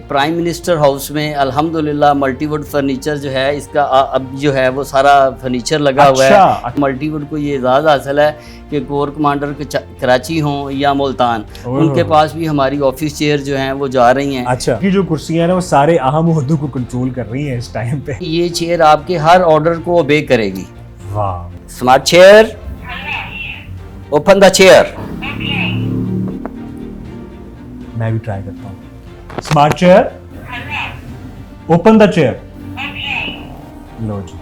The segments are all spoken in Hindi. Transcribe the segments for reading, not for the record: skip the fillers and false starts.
प्राइम मिनिस्टर हाउस में अल्हम्दुलिल्लाह मल्टीवुड फर्नीचर जो है इसका अब जो है वो सारा फर्नीचर लगा हुआ है। मल्टीवुड को ये एजाज़ हासिल है कि कोर कमांडर कराची हों या मुल्तान, उनके पास भी हमारी ऑफिस चेयर जो हैं वो जा रही हैं। अच्छा, की जो कुर्सियां हैं वो सारे अहम ओहदों को कंट्रोल कर रही हैं इस टाइम पे। ये चेयर आपके हर ऑर्डर को ओबे करेगी। वाह। Smart chair, open the chair. मैं भी ट्राई करता हूँ। Smart chair, open the chair. लो जी,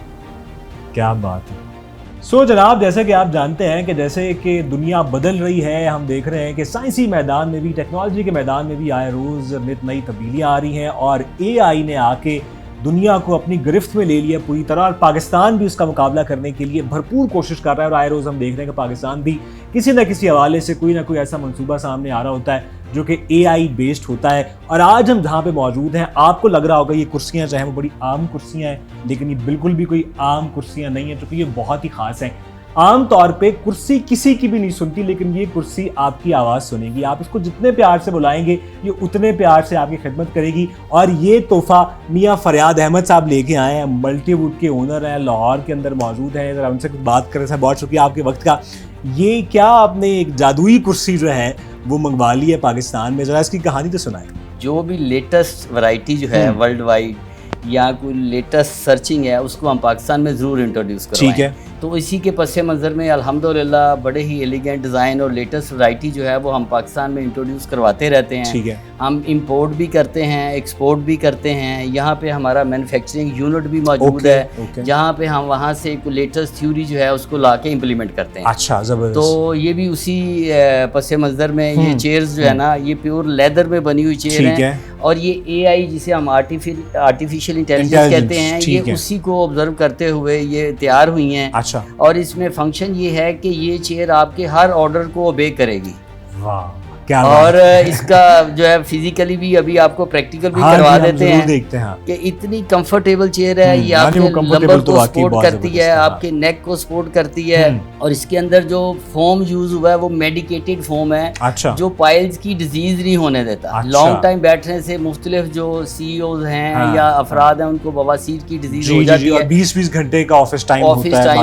क्या बात है। सो जनाब, जैसे कि आप जानते हैं कि जैसे कि दुनिया बदल रही है, हम देख रहे हैं कि साइंसी मैदान में भी, टेक्नोलॉजी के मैदान में भी आए रोज़ नित नई तब्दीलियाँ आ रही हैं और AI ने आके दुनिया को अपनी गिरफ्त में ले लिया पूरी तरह, और पाकिस्तान भी उसका मुकाबला करने के लिए भरपूर कोशिश कर रहा है। और आए रोज़ हम देख रहे हैं कि पाकिस्तान भी किसी न किसी हवाले से कोई ना कोई ऐसा मंसूबा सामने आ रहा होता है जो कि AI बेस्ड होता है। और आज हम जहाँ पे मौजूद हैं, आपको लग रहा होगा ये कुर्सियाँ चाहे वो बड़ी आम कुर्सियाँ हैं, लेकिन ये बिल्कुल भी कोई आम कुर्सियाँ नहीं हैं, क्योंकि ये बहुत ही ख़ास हैं। आम तौर पे कुर्सी किसी की भी नहीं सुनती, लेकिन ये कुर्सी आपकी आवाज़ सुनेगी। आप इसको जितने प्यार से बुलाएंगे ये उतने प्यार से आपकी खिदमत करेगी। और ये तोहफा मियाँ फरियाद अहमद साहब लेके आए हैं, मल्टीवुड के ओनर हैं, लाहौर के अंदर मौजूद हैं। ज़रा उनसे कुछ बात करें। सर बहुत शुक्रिया आपके वक्त का। ये क्या आपने एक जादुई कुर्सी जो है वो मंगवा ली है पाकिस्तान में, ज़रा इसकी कहानी तो सुनाएं। जो भी लेटेस्ट वैरायटी जो है वर्ल्ड वाइड या कोई लेटेस्ट सर्चिंग है उसको हम पाकिस्तान में ज़रूर इंट्रोड्यूस करवाएं। ठीक है, तो इसी के पस मंज़र में अल्हम्दुलिल्लाह बड़े ही एलिगेंट डिज़ाइन और लेटेस्ट वैरायटी जो है वो हम पाकिस्तान में इंट्रोड्यूस करवाते रहते हैं। ठीक है, हम इंपोर्ट भी करते हैं, एक्सपोर्ट भी करते हैं। यहाँ पे हमारा मैन्युफैक्चरिंग यूनिट भी मौजूद है, जहाँ पे हम वहाँ से लेटेस्ट थ्योरी जो है उसको ला के इम्प्लीमेंट करते हैं। अच्छा, ज़बरदस्त। तो ये भी उसी पस मंज़र में ये चेयर्स जो है ना, ये प्योर लेदर में बनी हुई चेयर है। और ये AI जिसे हम आर्टिफिशियल इंटेलिजेंस कहते हैं, ये उसी को ऑब्जर्व करते हुए ये तैयार हुई हैं। अच्छा। और इसमें फंक्शन ये है कि ये चेयर आपके हर ऑर्डर को ओबे करेगी। वाह, क्या और इसका जो है फिजिकली भी अभी आपको प्रैक्टिकल भी करवा देते हैं, देखते हैं कि इतनी कंफर्टेबल चेयर है। ये आपके लंबर को सपोर्ट करती है, आपके नेक को सपोर्ट करती है। और इसके अंदर जो फोम यूज हुआ है वो मेडिकेटेड फोम है। अच्छा। जो पाइल्स की डिजीज नहीं होने देता। लॉन्ग टाइम बैठने से मुख्तलिफ जो CEOs हैं या अफराद हैं उनको बवासीर की डिजीज हो जाती है। 20-20 घंटे का ऑफिस टाइम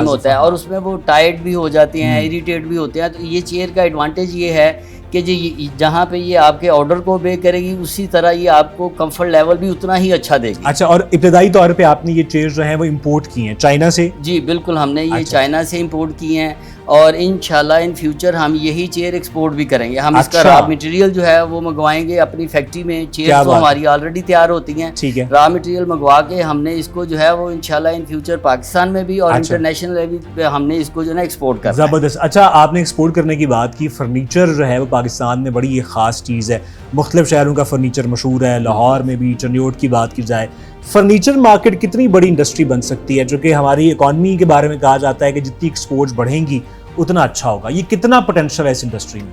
होता है और उसमें वो टायर्ड भी हो जाते हैं, इरिटेट भी होते हैं। तो ये चेयर का एडवांटेज ये है कि जी जहाँ पे ये आपके ऑर्डर को ओबे करेगी, उसी तरह ये आपको कंफर्ट लेवल भी उतना ही अच्छा देगी। अच्छा, और इब्तदाई तौर पे आपने ये चेयर जो है वो इंपोर्ट की हैं चाइना से? जी बिल्कुल, हमने ये चाइना से इंपोर्ट की हैं और इंशाल्लाह इन फ्यूचर हम यही चेयर एक्सपोर्ट भी करेंगे। हम इसका रॉ मटेरियल जो है वो मंगवाएंगे अपनी फैक्ट्री में। चेयर तो हमारी ऑलरेडी तैयार होती हैं। ठीक है, रॉ मटेरियल मंगवा के हमने इसको जो है वो इंशाल्लाह इन फ्यूचर पाकिस्तान में भी और इंटरनेशनल लेवल पे हमने इसको जो है एक्सपोर्ट करना है। ज़बरदस्त। अच्छा, आपने एक्सपोर्ट करने की बात की। फर्नीचर जो है वो पाकिस्तान में बड़ी ख़ास चीज़ है, मुख्तलिफ शहरों का फर्नीचर मशहूर है। लाहौर में भी, चनियोट की बात की जाए, फर्नीचर मार्केट कितनी बड़ी इंडस्ट्री बन सकती है, जो कि हमारी इकॉनमी के बारे में कहा जाता है कि जितनी एक्सपोर्ट्स बढ़ेंगी उतना अच्छा होगा। ये कितना पोटेंशियल है इस इंडस्ट्री में?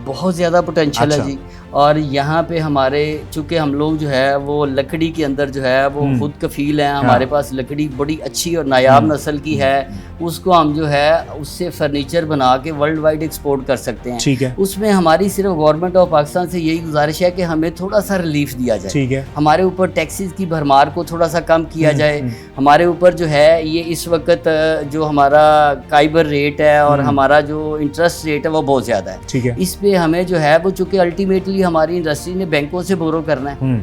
बहुत ज़्यादा पोटेंशियल है जी। और यहाँ पे हमारे चूँकि हम लोग जो है वो लकड़ी के अंदर जो है वो खुद कफील हैं। हमारे पास लकड़ी बड़ी अच्छी और नायाब नस्ल की है, उसको हम जो है उससे फर्नीचर बना के वर्ल्ड वाइड एक्सपोर्ट कर सकते हैं। ठीक है, उसमें हमारी सिर्फ गवर्नमेंट ऑफ पाकिस्तान से यही गुजारिश है कि हमें थोड़ा सा रिलीफ दिया जाए। ठीक है, हमारे ऊपर टैक्सेस की भरमार को थोड़ा सा कम किया जाए। हमारे ऊपर जो है ये इस वक्त जो हमारा काइबर रेट है और हमारा जो इंटरेस्ट रेट है वो बहुत ज़्यादा है। ठीक है, इस पे हमें जो है वो चूँकि अल्टीमेटली हमारी इंडस्ट्री ने बैंकों से बोरो करना है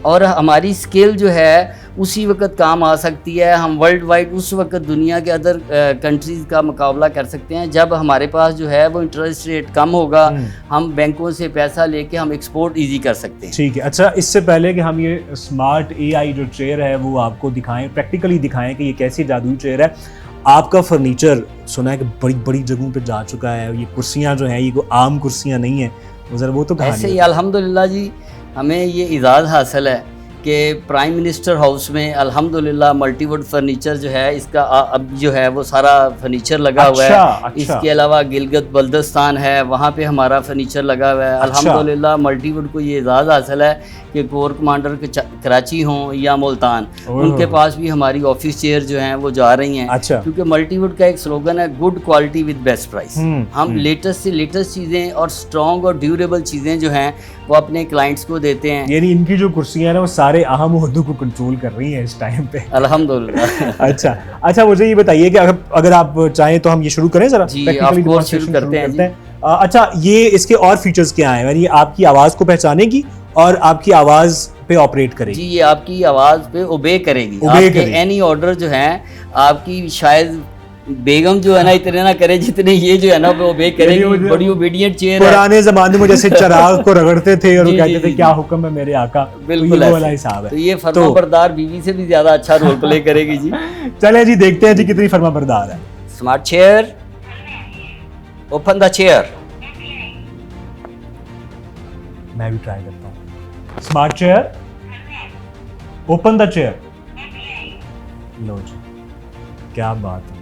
और हमारी स्केल जो है उसी वक्त काम आ सकती है। हम वर्ल्ड वाइड उस वक्त दुनिया के अदर कंट्रीज़ का मुकाबला कर सकते हैं जब हमारे पास जो है वो इंटरेस्ट रेट कम होगा। हम बैंकों से पैसा लेके हम एक्सपोर्ट इजी कर सकते हैं। ठीक है। अच्छा, इससे पहले कि हम ये स्मार्ट AI जो चेयर है वो आपको दिखाएं, प्रैक्टिकली दिखाएं कि ये कैसी जादुई चेयर है, आपका फर्नीचर सुना है कि बड़ी बड़ी जगहों पे जा चुका है। ये कुर्सियाँ जो हैं ये कोई आम कुर्सियाँ नहीं हैं, वो तो ऐसे ही अल्हम्दुलिल्लाह जी हमें ये इजाज़ हासिल है कि प्राइम मिनिस्टर हाउस में अल्हम्दुलिल्लाह मल्टीवुड फर्नीचर जो है इसका अब जो है वो सारा फर्नीचर लगा हुआ है। अच्छा। इसके अलावा गिलगित बल्दिस्तान है, वहाँ पे हमारा फर्नीचर लगा हुआ है। अल्हम्दुलिल्लाह मल्टीवुड को ये एजाज़ हासिल है कि कोर कमांडर कराची हों या मुल्तान, उनके पास भी हमारी ऑफिस चेयर जो हैं वो जा रही हैं। अच्छा। क्योंकि मल्टीवुड का एक स्लोगन है good quality with best price. हम लेटेस्ट से लेटेस्ट चीज़ें और स्ट्रॉन्ग और ड्यूरेबल चीज़ें जो हैं वो अपने क्लाइंट्स को देते हैं। यानी इनकी जो कुर्सियां हैं ना वो सारे अहम ओहदों को कंट्रोल कर रही हैं इस टाइम पे। अल्हम्दुलिल्लाह। अच्छा मुझे ये बताइए कि अगर आप चाहें तो हम ये शुरू करें जरा। जी, ऑफ कोर्स शुरू करते हैं। अच्छा, ये इसके और फीचर्स क्या हैं? यानी आपकी आवाज़ को पहचानेगी और आपकी आवाज़ पे ऑपरेट करेगी। जी, ये आपकी आवाज़ पे ओबे करेगी। आपके एनी ऑर्डर जो हैं आपकी शायद बेगम जो है ना इतने ना करे जितने ये जो है ना वो ओबे करेगी। बड़ी ओबीडियंट चेयर है। पुराने जमाने में जैसे चिराग को रगड़ते थे और वो कहते थे क्या हुक्म है मेरे आका, बिल्कुल वो वाला हिसाब है। तो ये फर्माबरदार बीवी से भी ज्यादा अच्छा रोल प्ले करेगी जी। चले जी, देखते हैं जी कितनी फर्माबरदार है। Smart chair, open the chair. मैं भी ट्राई करता हूँ। Smart chair, open the chair. लो जी, क्या बात है।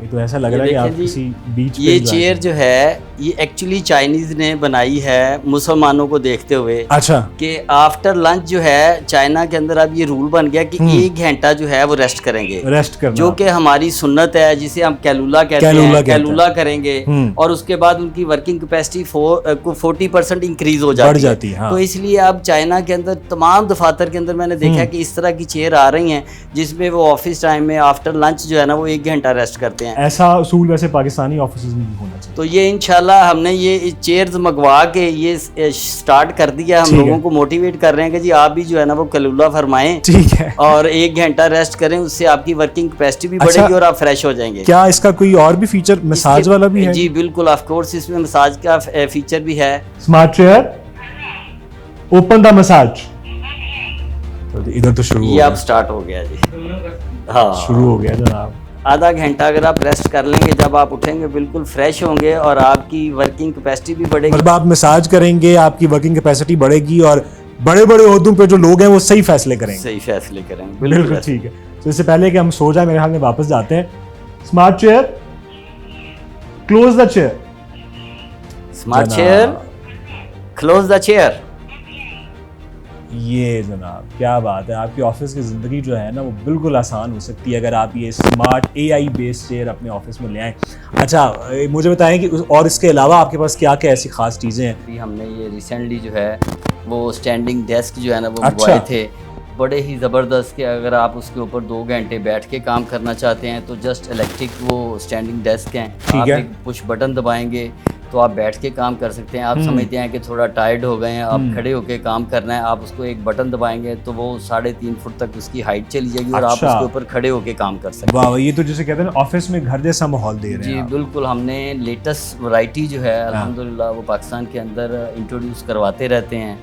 ये तो ऐसा लग रहा है कि आप किसी बीच पे ये चेयर जो है ये एक्चुअली चाइनीज ने बनाई है मुसलमानों को देखते हुए। अच्छा। कि आफ्टर लंच जो है चाइना के अंदर अब ये रूल बन गया कि 1 घंटा जो है वो रेस्ट करेंगे, रेस्ट करना, जो कि हमारी सुन्नत है, जिसे हम कैलूला कहते हैं। कैलूला करेंगे और उसके बाद उनकी वर्किंग कैपेसिटी 40% इंक्रीज हो जाती है। तो इसलिए अब चाइना के अंदर तमाम दफातर के अंदर मैंने देखा कि इस तरह की चेयर आ रही हैं जिसमें वो ऑफिस टाइम में आफ्टर लंच जो है ना वो 1 घंटा रेस्ट करते हैं। ऐसा उसूल वैसे पाकिस्तानी ऑफिसेज में भी होना चाहिए। तो ये इंशाल्लाह हमने ये चेयर्स मंगवा के ये स्टार्ट कर दिया। हम लोगों को मोटिवेट कर रहे हैं कि जी आप भी जो है ना वो कलूला फरमाएं, ठीक है, और 1 घंटा रेस्ट करें, उससे आपकी वर्किंग कैपेसिटी भी बढ़ेगी और आप फ्रेश हो जाएंगे। क्या इसका कोई और भी फीचर मसाज वाला भी है? जी बिल्कुल, ऑफ कोर्स इसमें मसाज का फीचर भी है। Smart chair, open the massage. तो इधर तो शुरू ये अब स्टार्ट हो गया जी। हाँ, शुरू हो गया जनाब। आधा घंटा अगर आप रेस्ट कर लेंगे, जब आप उठेंगे बिल्कुल फ्रेश होंगे और आपकी वर्किंग कैपेसिटी भी बढ़ेगी। मतलब आप मसाज करेंगे, आपकी वर्किंग कैपेसिटी बढ़ेगी और बड़े बड़े ओहदों पे जो लोग हैं वो सही फैसले करेंगे। सही फैसले करेंगे, बिल्कुल ठीक है। तो इससे पहले कि हम सो जाए, मेरे ख्याल में वापस जाते हैं। Smart chair, close the chair. Smart chair, close the chair. ये जनाब क्या बात है। आपकी ऑफिस की ज़िंदगी जो है ना वो बिल्कुल आसान हो सकती है अगर आप ये स्मार्ट AI बेस्ड चेयर अपने ऑफिस में ले आएँ। अच्छा, मुझे बताएं कि और इसके अलावा आपके पास क्या क्या ऐसी खास चीज़ें हैं? अभी हमने ये रिसेंटली जो है वो स्टैंडिंग डेस्क जो है ना वो मंगवाए थे, बड़े ही ज़बरदस्त के अगर आप उसके ऊपर 2 घंटे बैठ के काम करना चाहते हैं तो जस्ट इलेक्ट्रिक वो स्टैंडिंग डेस्क हैं। आप एक पुश बटन दबाएंगे तो आप बैठ के काम कर सकते हैं। आप समझते हैं कि थोड़ा टायर्ड हो गए हैं, आप खड़े होकर काम करना है, आप उसको एक बटन दबाएंगे तो वो 3.5 फुट तक उसकी हाइट चली जाएगी और आप उसके ऊपर खड़े होकर काम कर सकते हैं। वाह, ये तो जैसे कहते हैं ऑफिस में घर जैसा माहौल दे रहे हैं। जी बिल्कुल, हमने लेटेस्ट वैरायटी जो है अल्हम्दुलिल्लाह वो पाकिस्तान के अंदर इंट्रोड्यूस करवाते रहते हैं।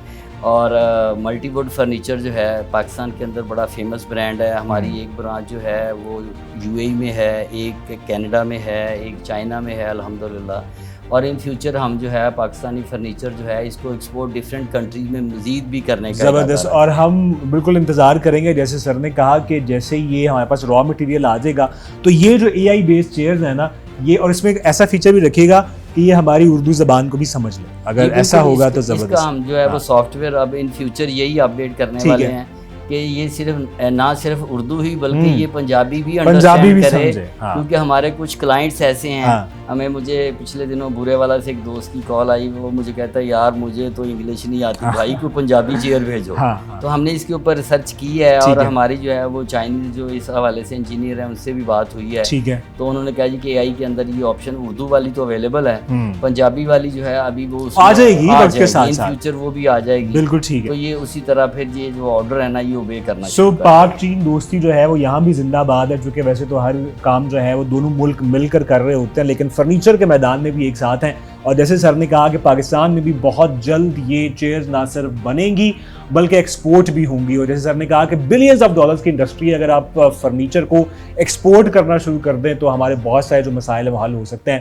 और मल्टीवुड फर्नीचर जो है पाकिस्तान के अंदर बड़ा फेमस ब्रांड है। हमारी एक ब्रांच जो है वो UAE में है, एक कनाडा में है, एक चाइना में है अल्हम्दुलिल्लाह। और इन फ्यूचर हम जो है पाकिस्तानी फर्नीचर जो है इसको एक्सपोर्ट डिफरेंट कंट्रीज में मज़ीद भी करने का ज़बरदस्त। और हम बिल्कुल इंतज़ार करेंगे, जैसे सर ने कहा कि जैसे ये हमारे पास रॉ मटेरियल आ जाएगा तो ये जो AI बेस्ड चेयर्स हैं ना ये, और इसमें एक ऐसा फीचर भी रखिएगा कि ये हमारी उर्दू ज़बान को भी समझ ले। अगर ऐसा होगा तो ज़बरदस्त। इसका हम जो है वो सॉफ्टवेयर अब इन फ्यूचर यही अपडेट करने वाले हैं कि ये सिर्फ ना सिर्फ उर्दू ही बल्कि ये पंजाबी भी अंडरस्टैंड करे। क्योंकि हमारे कुछ क्लाइंट्स ऐसे हैं, मुझे पिछले दिनों बुरे वाला से एक दोस्त की कॉल आई, वो मुझे कहता है यार मुझे तो इंग्लिश नहीं आती भाई, को पंजाबी चेयर भेजो। तो हमने इसके ऊपर रिसर्च की है और हमारी जो है वो चाइनीज जो इस हवाले से इंजीनियर है उनसे भी बात हुई है। ठीक है। तो उन्होंने कहा जी कि AI के अंदर ये ऑप्शन उर्दू वाली तो अवेलेबल है, पंजाबी वाली जो है अभी वो आ जाएगी इन फ्यूचर वो भी आ जाएगी। बिल्कुल ठीक है। तो ये उसी तरह फिर ये जो ऑर्डर है ना ये ओबे करना। सो पाक चीन दोस्ती जो है वो यहाँ भी जिंदाबाद है, क्योंकि वैसे तो हर काम जो है वो दोनों मुल्क मिलकर कर रहे होते हैं, लेकिन फर्नीचर के मैदान में भी एक साथ हैं। और जैसे सर ने कहा कि पाकिस्तान में भी बहुत जल्द ये चेयर्स ना सिर्फ बनेंगी बल्कि एक्सपोर्ट भी होंगी। और जैसे सर ने कहा कि बिलियंस ऑफ डॉलर्स की इंडस्ट्री है, अगर आप फर्नीचर को एक्सपोर्ट करना शुरू कर दें तो हमारे बहुत सारे जो मसाइल वो हल हो सकते हैं।